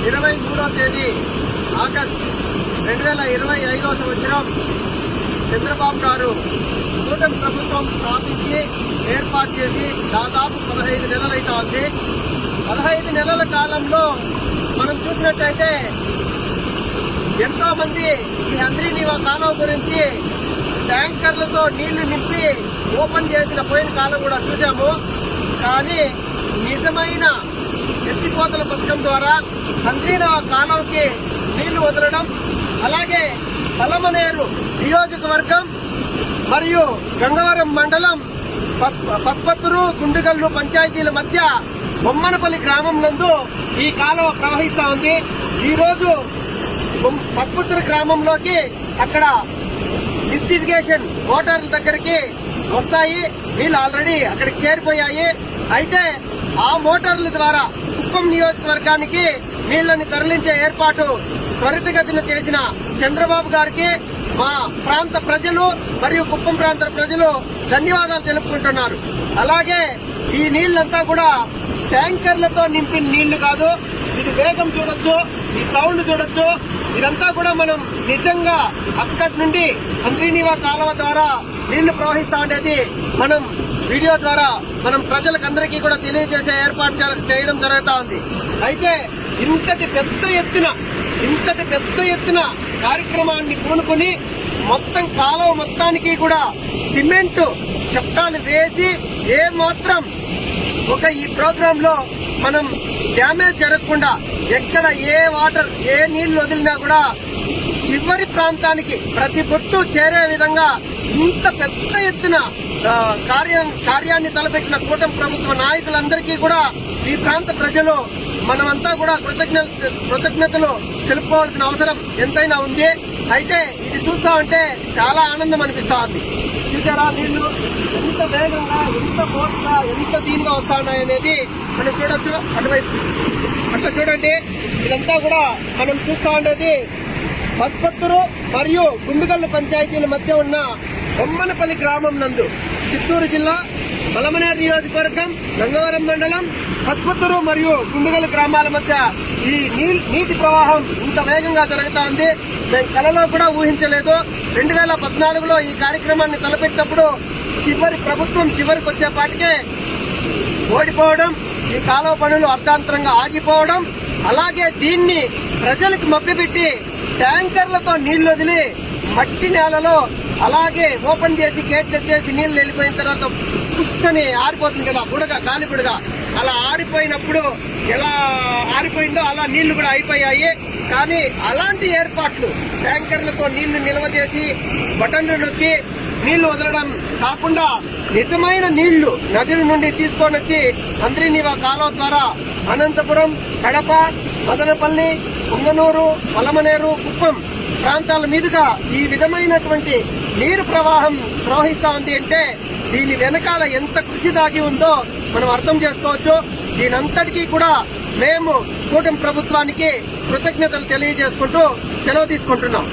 23వ తేదీ ఆగస్టు 2025 సంవత్సరం చంద్రబాబు గారు కూటమి ప్రభుత్వం స్థాపించి ఏర్పాటు చేసి దాదాపు 15 నెలలైతా ఉంది. 15 నెలల కాలంలో మనం చూసినట్టయితే ఎంతో మంది ఈ హంద్రీనీవా కాలువ గురించి ట్యాంకర్లతో నీళ్లు నింపి ఓపెన్ చేసిన పోయిన కాలం కూడా చూశాము. కానీ నిజమైన ఎత్తిపోతల పథకం ద్వారా హంద్రీనీవా కాలువకి నీళ్లు వదలడం, అలాగే పలమనేరు నియోజకవర్గం మరియు గంగవరం మండలం పత్పత్తురు గుండుగల్లు పంచాయతీల మధ్య బొమ్మనపల్లి గ్రామం నందు ఈ కాలువ ప్రవహిస్తా ఉంది. ఈ రోజు పత్పత్తురు గ్రామంలోకి అక్కడ లిఫ్ట్ ఇరిగేషన్ మోటార్ల దగ్గరికి వస్తాయి. నీళ్లు ఆల్రెడీ అక్కడికి చేరిపోయాయి. అయితే ఆ మోటార్ల ద్వారా కుప్పం నియోజకవర్గానికి నీళ్లని తరలించే ఏర్పాటు త్వరితగతిన చేసిన చంద్రబాబు గారికి మా ప్రాంత ప్రజలు మరియు కుప్పం ప్రాంత ప్రజలు ధన్యవాదాలు తెలుపుకుంటున్నారు. అలాగే ఈ నీళ్లంతా కూడా ట్యాంకర్లతో నింపిన నీళ్లు కాదు. ఇది వేగం చూడొచ్చు, ఈ సౌండ్ చూడొచ్చు. ఇదంతా కూడా మనం నిజంగా అక్కడి నుండి హంద్రీనీవా కాలువ ద్వారా నీళ్లు ప్రవహిస్తా ఉండేది మనం వీడియో ద్వారా మనం ప్రజలకందరికీ కూడా తెలియజేసే ఏర్పాటు చేయడం జరుగుతా ఉంది. అయితే ఇంతటి పెద్ద ఎత్తున కార్యక్రమాన్ని పూనుకుని మొత్తం కాలువ మొత్తానికి కూడా సిమెంట్ చట్టాలు వేసి ఏమాత్రం ఈ ప్రోగ్రామ్ లో మనం డ్యామేజ్ జరగకుండా ఎక్కడ ఏ నీళ్లు వదిలినా కూడా చివరి ప్రాంతానికి ప్రతి బొట్టు చేరే విధంగా ఇంత పెద్ద ఎత్తున కార్యాన్ని తలపెట్టిన కూటమి ప్రభుత్వ నాయకులందరికీ కూడా ఈ ప్రాంత ప్రజలు మనమంతా కూడా కృతజ్ఞతలు తెలుపుకోవాల్సిన అవసరం ఎంతైనా ఉంది. అయితే ఇది చూస్తా ఉంటే చాలా ఆనందం అనిపిస్తా ఉంది. చూసారా నీళ్లు ఎంత వేగంగా, ఎంత ఫోర్స్గా, ఎంత దీనిగా వస్తా ఉన్నాయనేది మనం చూడొచ్చు. అటువైపు అట్లా చూడండి. ఇదంతా కూడా మనం చూస్తా ఉండేది పత్పత్తురు మరియు గుండుగల్లు పంచాయతీల మధ్య ఉన్న బొమ్మనపల్లి గ్రామం నందు చిత్తూరు జిల్లా పలమనేరు నియోజకవర్గం గంగవరం మండలం పత్పత్తురు మరియు గుండుగల్లు గ్రామాల మధ్య ఈ నీటి ప్రవాహం ఇంత వేగంగా జరుగుతా ఉంది. మేము కలలో కూడా ఊహించలేదు. 2014లో ఈ కార్యక్రమాన్ని తలపెట్టినప్పుడు ప్రభుత్వం చివరికి వచ్చేపాటికే ఓడిపోవడం, ఈ కాలువ పనులు అర్ధాంతరంగా ఆగిపోవడం, అలాగే దీన్ని ప్రజలకు మభ్యపెట్టి ట్యాంకర్లతో నీళ్లు వదిలి మట్టి నేలలో అలాగే ఓపెన్ చేసి గేట్లు ఎత్తేసి నీళ్లు వెళ్ళిపోయిన తర్వాత పుస్తని ఆరిపోతుంది కదా, గాలి బుడగ అలా ఆరిపోయినప్పుడు ఎలా ఆరిపోయిందో అలా నీళ్లు కూడా అయిపోయాయి. కానీ అలాంటి ఏర్పాట్లు ట్యాంకర్లతో నీళ్లు నిల్వ చేసి బటన్లు నొక్కి నీళ్లు వదలడం కాకుండా నిజమైన నీళ్లు నదుల నుండి తీసుకొని వచ్చి హంద్రీనీవా కాలువ ద్వారా అనంతపురం, కడప, మదనపల్లి, పుంగనూరు, పలమనేరు, కుప్పం ప్రాంతాల మీదుగా ఈ విధమైనటువంటి నీరు ప్రవాహం ప్రవహిస్తా ఉంది అంటే దీని వెనకాల ఎంత కృషి దాగి ఉందో మనం అర్థం చేసుకోవచ్చు. దీనంతటికీ కూడా మేము కూటమి ప్రభుత్వానికి కృతజ్ఞతలు తెలియజేసుకుంటూ సెలవు తీసుకుంటున్నాం.